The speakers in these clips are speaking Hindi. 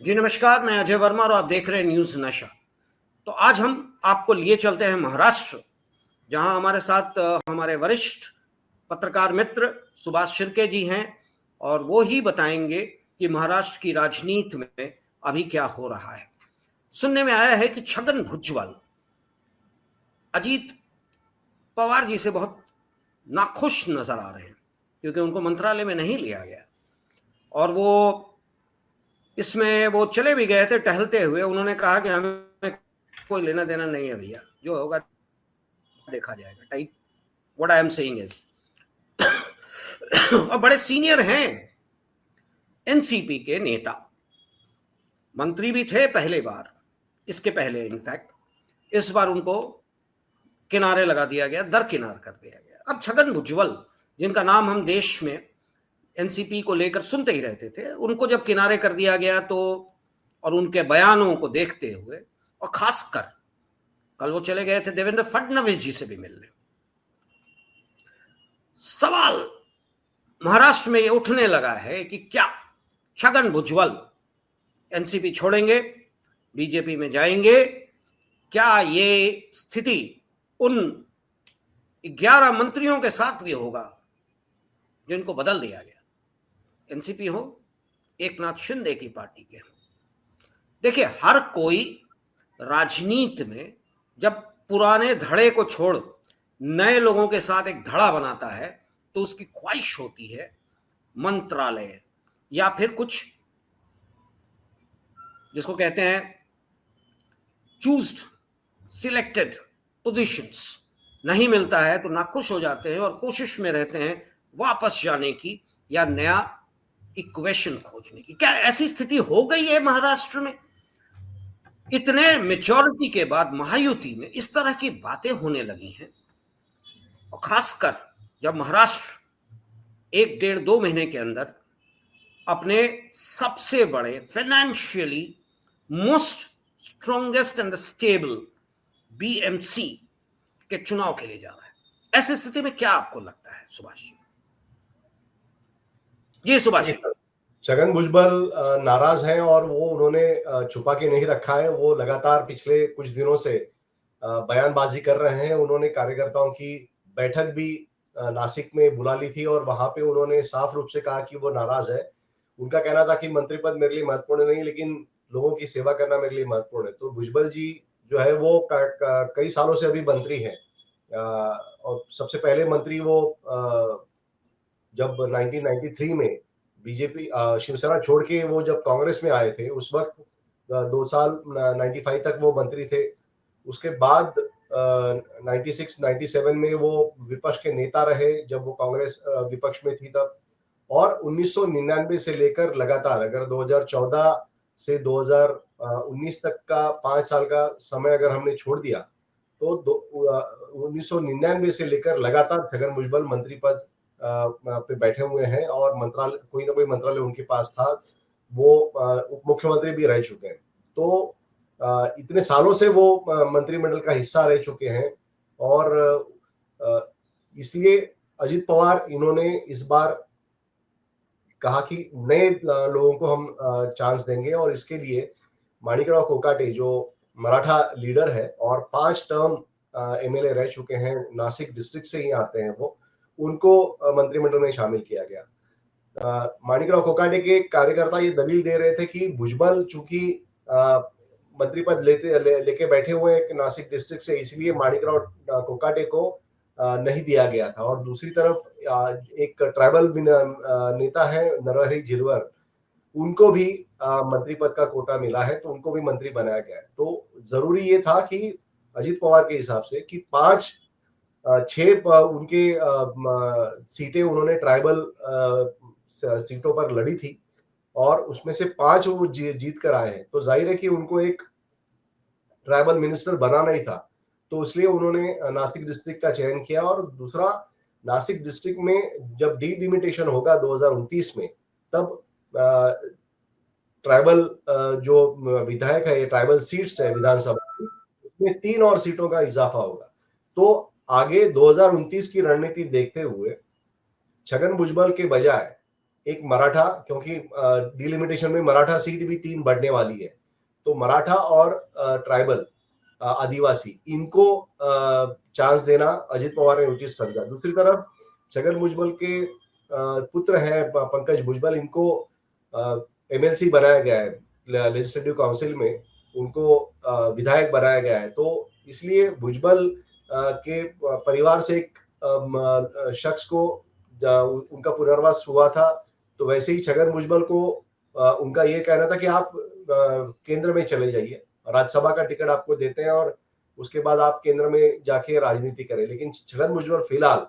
जी नमस्कार, मैं अजय वर्मा और आप देख रहे हैं न्यूज नशा। तो आज हम आपको लिए चलते हैं महाराष्ट्र, जहां हमारे साथ हमारे वरिष्ठ पत्रकार मित्र सुभाष शिर्के जी हैं और वो ही बताएंगे कि महाराष्ट्र की राजनीति में अभी क्या हो रहा है। सुनने में आया है कि छगन भुजबल अजीत पवार जी से बहुत नाखुश नजर आ रहे हैं क्योंकि उनको मंत्रालय में नहीं लिया गया और वो चले भी गए थे टहलते हुए। उन्होंने कहा कि हमें कोई लेना देना नहीं है भैया, जो होगा देखा जाएगा type what I am saying is. और बड़े सीनियर हैं एनसीपी के नेता, मंत्री भी थे पहले बार, इसके पहले इनफैक्ट। इस बार उनको किनारे लगा दिया गया, दरकिनार कर दिया गया। अब छगन भुजबल, जिनका नाम हम देश में एनसीपी को लेकर सुनते ही रहते थे, उनको जब किनारे कर दिया गया तो, और उनके बयानों को देखते हुए, और खासकर कल वो चले गए थे देवेंद्र फडणवीस जी से भी मिलने, सवाल महाराष्ट्र में ये उठने लगा है कि क्या छगन भुजबल एनसीपी छोड़ेंगे, बीजेपी में जाएंगे? क्या ये स्थिति उन 11 मंत्रियों के साथ भी होगा जिनको बदल दिया गया, एनसीपी हो, एकनाथ शिंदे की पार्टी के हो? देखिए, हर कोई राजनीति में जब पुराने धड़े को छोड़ नए लोगों के साथ एक धड़ा बनाता है तो उसकी ख्वाहिश होती है मंत्रालय या फिर कुछ जिसको कहते हैं चूज्ड सिलेक्टेड पोजीशंस। नहीं मिलता है तो नाखुश हो जाते हैं और कोशिश में रहते हैं वापस जाने की या नया इक्वेशन खोजने की। क्या ऐसी स्थिति हो गई है महाराष्ट्र में? इतने मेजॉरिटी के बाद महायुति में इस तरह की बातें होने लगी हैं, और खासकर जब महाराष्ट्र 1 डेढ़ 2 महीने के अंदर अपने सबसे बड़े financially most strongest and stable BMC के चुनाव के लिए जा रहा है। ऐसी स्थिति में क्या आपको लगता है सुभाष जी? जी सुभाष जी। छगन भुजबल नाराज हैं और वो उन्होंने छुपा के नहीं रखा है। वो लगातार पिछले कुछ दिनों से बयानबाजी कर रहे हैं। उन्होंने कार्यकर्ताओं की बैठक भी नासिक में बुला ली थी और वहां पे उन्होंने साफ रूप से कहा कि वो नाराज है। उनका कहना था कि मंत्री पद मेरे लिए महत्वपूर्ण नहीं, लेकिन लोगों की सेवा करना मेरे लिए महत्वपूर्ण है। तो भुजबल जी जो है वो कई सालों से अभी मंत्री हैं और सबसे पहले मंत्री वो जब 1993 में बीजेपी शिवसेना छोड़ के वो जब कांग्रेस में आए थे, उस वक्त 2 साल 95 तक वो मंत्री थे। उसके बाद 96-97 में वो विपक्ष के नेता रहे जब वो कांग्रेस विपक्ष में थी तब। और 1999 से लेकर लगातार, अगर 2014 से 2019 तक का 5 साल का समय अगर हमने छोड़ दिया तो 1999 से लेकर लगातार छगन भुजबल मंत्री पद पे बैठे हुए हैं और मंत्रालय, कोई ना कोई मंत्रालय उनके पास था। वो उप मुख्यमंत्री भी रह चुके हैं। तो इतने सालों से वो मंत्रिमंडल का हिस्सा रह चुके हैं और इसलिए अजित पवार इन्होंने इस बार कहा कि नए लोगों को हम चांस देंगे और इसके लिए माणिकराव कोकाटे जो मराठा लीडर है और 5 टर्म एमएलए रह चुके हैं, नासिक डिस्ट्रिक्ट से ही आते हैं वो, उनको मंत्रिमंडल में शामिल किया गया। माणिकराव कोकाटे के कार्यकर्ता ये दलील दे रहे थे कि भुजबल चूंकि मंत्री पद लेके बैठे हुए हैं नासिक डिस्ट्रिक्ट से, इसलिए माणिकराव कोकाटे को नहीं दिया गया था। और दूसरी तरफ एक ट्राइबल नेता है नरहरी झिरवर, उनको भी मंत्री पद का कोटा मिला है, तो उनको भी मंत्री बनाया गया है। तो जरूरी ये था कि अजित पवार के हिसाब से कि 6 उनके सीटें उन्होंने ट्राइबल सीटों पर लड़ी थी और उसमें से 5 वो जीत कर आए हैं। तो जाहिर है कि उनको एक ट्राइबल मिनिस्टर बनाना ही था, तो इसलिए उन्होंने नासिक डिस्ट्रिक्ट का चयन किया। और दूसरा, नासिक डिस्ट्रिक्ट में जब डिलिमिटेशन होगा 2029 में, तब ट्राइबल जो विधायक है, ये ट्राइबल सीट्स है विधानसभा की, उसमें 3 और सीटों का इजाफा होगा। तो आगे 2029 की रणनीति देखते हुए छगन भुजबल के बजाय एक मराठा, क्योंकि डिलिमिटेशन में मराठा सीट भी 3 बढ़ने वाली है, तो मराठा और ट्राइबल आदिवासी इनको चांस देना अजित पवार ने उचित समझा। दूसरी तरफ छगन भुजबल के पुत्र हैं पंकज भुजबल, इनको एमएलसी बनाया गया है, लेजिस्लेटिव काउंसिल में उनको विधायक बनाया गया है। तो इसलिए भुजबल के परिवार से एक शख्स को उनका पुनर्वास हुआ था, तो वैसे ही छगन भुजबल को उनका ये कहना था कि आप केंद्र में चले जाइए, राज्यसभा का टिकट आपको देते हैं और उसके बाद आप केंद्र में जाके राजनीति करें। लेकिन छगन भुजबल फिलहाल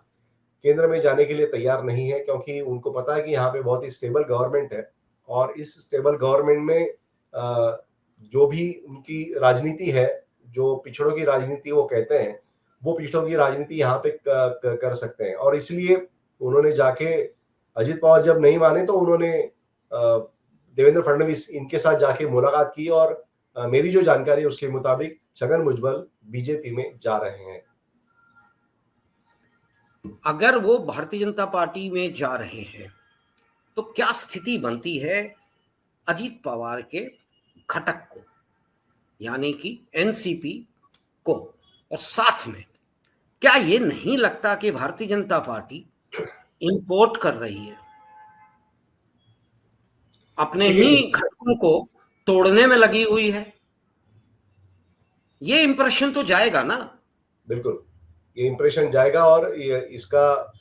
केंद्र में जाने के लिए तैयार नहीं है, क्योंकि उनको पता है कि यहाँ पे बहुत ही स्टेबल गवर्नमेंट है और इस स्टेबल गवर्नमेंट में जो भी उनकी राजनीति है, जो पिछड़ों की राजनीति वो कहते हैं, वो पिछड़ों की राजनीति यहाँ पे कर सकते हैं। और इसलिए उन्होंने जाके, अजित पवार जब नहीं माने तो उन्होंने देवेंद्र फडणवीस इनके साथ जाके मुलाकात की और मेरी जो जानकारी है उसके मुताबिक छगन भुजबल बीजेपी में जा रहे हैं। अगर वो भारतीय जनता पार्टी में जा रहे हैं तो क्या स्थिति बनती है अजीत पवार के घटक को, यानी कि एनसीपी को, और साथ में क्या ये नहीं लगता कि भारतीय जनता पार्टी इंपोर्ट कर रही है, अपने ही घटकों को तोड़ने में लगी हुई है? ये इंप्रेशन तो जाएगा ना। बिल्कुल, ये इंप्रेशन जाएगा और ये इसका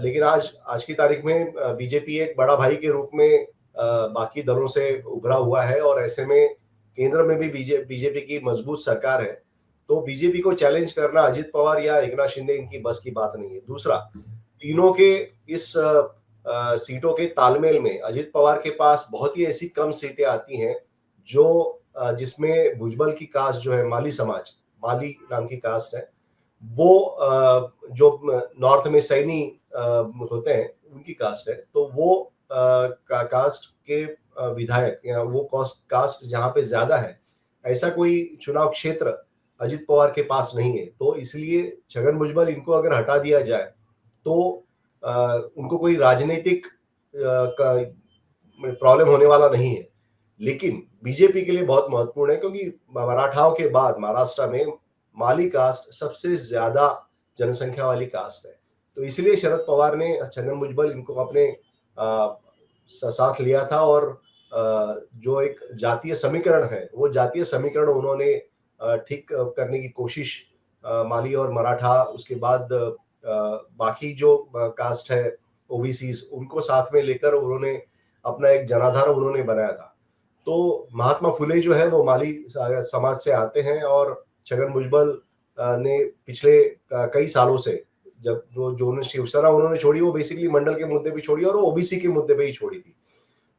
लेकिन आज की तारीख में बीजेपी एक बड़ा भाई के रूप में बाकी दलों से उभरा हुआ है और ऐसे में केंद्र में भी बीजेपी की मजबूत सरकार है, तो बीजेपी को चैलेंज करना अजित पवार या एकनाथ शिंदे इनकी बस की बात नहीं है। दूसरा, तीनों के इस सीटों के तालमेल में अजित पवार के पास बहुत ही ऐसी कम सीटें आती हैं जो जिसमें भुजबल की कास्ट जो है, माली समाज, माली नाम की कास्ट है, वो जो नॉर्थ में सैनी होते हैं उनकी कास्ट है, तो वो कास्ट के विधायक या वो कास्ट जहाँ पे ज्यादा है, ऐसा कोई चुनाव क्षेत्र अजित पवार के पास नहीं है। तो इसलिए छगन भुजबल इनको अगर हटा दिया जाए तो उनको कोई राजनीतिक प्रॉब्लम होने वाला नहीं है, लेकिन बीजेपी के लिए बहुत महत्वपूर्ण है, क्योंकि मराठाओं के बाद महाराष्ट्र में माली कास्ट सबसे ज्यादा जनसंख्या वाली कास्ट है। तो इसलिए शरद पवार ने छगन भुजबल इनको अपने साथ लिया था और जो एक जातीय समीकरण है, वो जातीय समीकरण उन्होंने ठीक करने की कोशिश, माली और मराठा, उसके बाद बाकी जो कास्ट है ओबीसीज, उनको साथ में लेकर उन्होंने अपना एक जनाधार उन्होंने बनाया था। तो महात्मा फुले जो है वो माली समाज से आते हैं और छगन भुजबल ने पिछले कई सालों से, जब जो उन्होंने शिवसेना उन्होंने छोड़ी, वो बेसिकली मंडल के मुद्दे पे छोड़ी और वो ओबीसी के मुद्दे पे ही छोड़ी थी।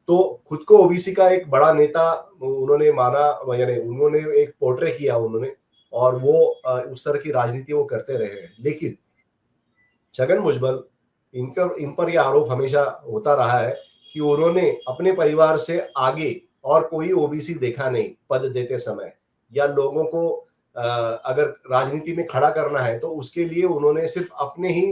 तो खुद को ओबीसी का एक बड़ा नेता उन्होंने माना, यानी उन्होंने एक पोर्ट्रे किया उन्होंने, और वो उस तरह की राजनीति वो करते रहे हैं। लेकिन छगन भुजबल, इन पर यह आरोप हमेशा होता रहा है कि उन्होंने अपने परिवार से आगे और कोई ओबीसी देखा नहीं पद देते समय, या लोगों को अगर राजनीति में खड़ा करना है तो उसके लिए उन्होंने सिर्फ अपने ही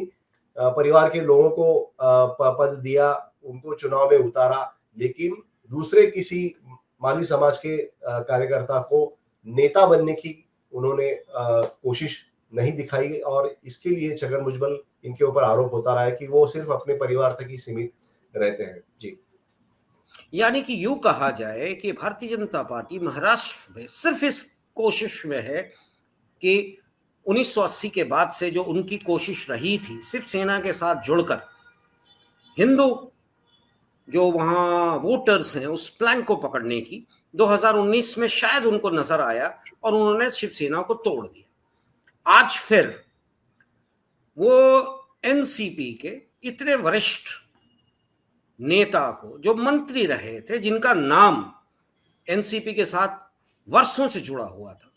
परिवार के लोगों को पद दिया, उनको चुनाव में उतारा, लेकिन दूसरे किसी माली समाज के कार्यकर्ता को नेता बनने की उन्होंने कोशिश नहीं दिखाई। और इसके लिए छगन भुजबल, इनके ऊपर आरोप होता रहा है कि वो सिर्फ अपने परिवार तक ही सीमित रहते हैं। जी, यानी कि यूं कहा जाए कि भारतीय जनता पार्टी महाराष्ट्र में सिर्फ इस कोशिश में है कि 1980 के बाद से जो उनकी कोशिश रही थी शिवसेना के साथ जुड़कर हिंदू जो वहां वोटर्स हैं उस प्लैंक को पकड़ने की, 2019 में शायद उनको नजर आया और उन्होंने शिवसेना को तोड़ दिया। आज फिर वो एनसीपी के इतने वरिष्ठ नेता को, जो मंत्री रहे थे, जिनका नाम एनसीपी के साथ वर्षों से जुड़ा हुआ था,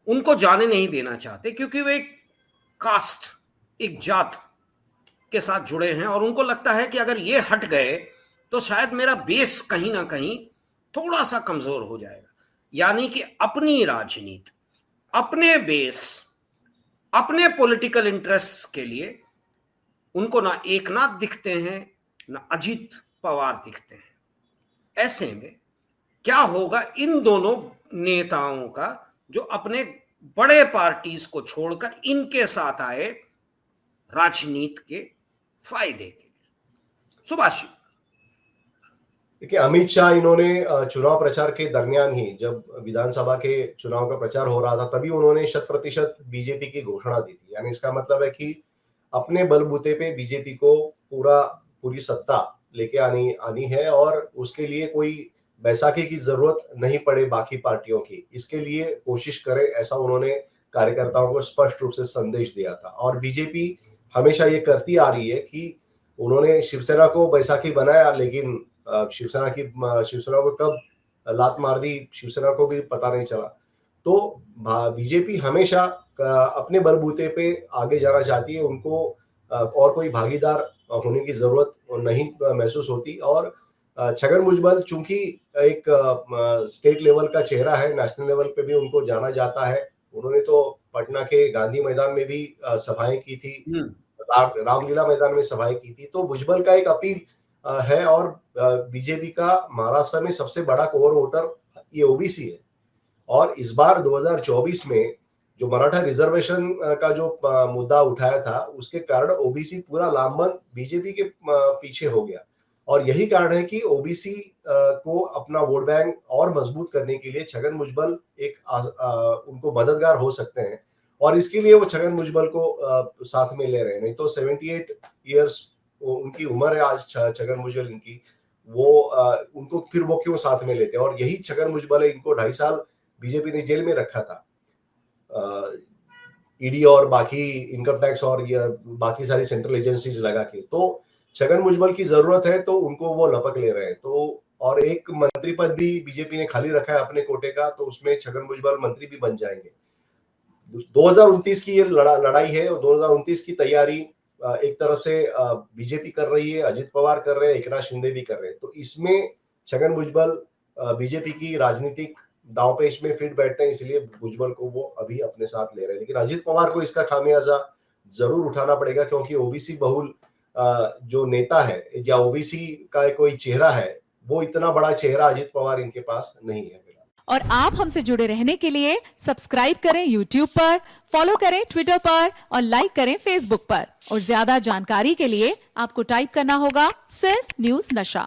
उनको जाने नहीं देना चाहते, क्योंकि वे एक कास्ट, एक जात के साथ जुड़े हैं और उनको लगता है कि अगर ये हट गए तो शायद मेरा बेस कहीं ना कहीं थोड़ा सा कमजोर हो जाएगा। यानी कि अपनी राजनीति, अपने बेस, अपने पॉलिटिकल इंटरेस्ट्स के लिए उनको ना एकनाथ दिखते हैं, न अजित पवार दिखते हैं। ऐसे में क्या होगा इन दोनों नेताओं का जो अपने बड़े पार्टीज को छोड़कर इनके साथ आए राजनीति के फायदे के लिए। सुभाष जी। देखिए, अमित शाह इन्होंने चुनाव प्रचार के दरमियान ही, जब विधानसभा के चुनाव का प्रचार हो रहा था, तभी उन्होंने 100% बीजेपी की घोषणा दी थी। यानी इसका मतलब है कि अपने बलबूते पे बीजेपी को पूरी सत्ता लेके आनी है और उसके लिए कोई बैसाखी की जरूरत नहीं पड़े बाकी पार्टियों की, इसके लिए कोशिश करे, ऐसा उन्होंने कार्यकर्ताओं को स्पष्ट रूप से संदेश दिया था। और बीजेपी हमेशा ये करती आ रही है कि उन्होंने शिवसेना को बैसाखी बनाया, लेकिन शिवसेना को कब लात मार दी शिवसेना को भी पता नहीं चला। तो बीजेपी हमेशा अपने बलबूते पे आगे जाना चाहती है, उनको और कोई भागीदार होने की जरूरत नहीं महसूस होती। और छगन भुजबल चूंकि एक स्टेट लेवल का चेहरा है, नेशनल लेवल पे भी उनको जाना जाता है। उन्होंने तो पटना के गांधी मैदान में भी सभाएं की थी, रामलीला मैदान में सभाएं की थी। तो भुजबल का एक अपील है। और बीजेपी का महाराष्ट्र में सबसे बड़ा कोर वोटर ये ओबीसी है। और इस बार 2024 में जो मराठा रिजर्वेशन का जो मुद्दा उठाया था, उसके कारण ओबीसी पूरा लामबंद बीजेपी के पीछे हो गया। और यही कारण है कि ओबीसी को अपना वोट बैंक और मजबूत करने के लिए छगन भुजबल एक उनको मददगार हो सकते हैं। और इसके लिए वो छगन भुजबल को साथ में ले रहे हैं। नहीं तो 78 ईयर्स उनकी उम्र है आज छगन भुजबल इनकी, वो उनको फिर वो क्यों साथ में लेते हैं। और यही छगन भुजबल है, इनको 2.5 साल बीजेपी ने जेल में रखा था, ईडी और बाकी इनकम टैक्स और बाकी सारी सेंट्रल एजेंसीज लगा के। तो छगन भुजबल की जरूरत है तो उनको वो लपक ले रहे हैं। तो और एक मंत्री पद भी बीजेपी ने खाली रखा है अपने कोटे का, तो उसमें छगन भुजबल मंत्री भी बन जाएंगे। 2029 की ये लड़ाई है। और 2029 की तैयारी एक तरफ से बीजेपी कर रही है, अजित पवार कर रहे हैं, एकनाथ शिंदे भी कर रहे हैं। तो इसमें छगन भुजबल बीजेपी की राजनीतिक दांवपेच में फिट बैठते हैं, इसलिए भुजबल को वो अभी अपने साथ ले रहे हैं। लेकिन अजित पवार को इसका खामियाजा जरूर उठाना पड़ेगा, क्योंकि ओबीसी बहुल जो नेता है या ओबीसी का कोई चेहरा है, वो इतना बड़ा चेहरा अजित पवार इनके पास नहीं है। और आप हमसे जुड़े रहने के लिए सब्सक्राइब करें YouTube पर, फॉलो करें Twitter पर और लाइक करें Facebook पर। और ज्यादा जानकारी के लिए आपको टाइप करना होगा सिर्फ न्यूज़ नशा।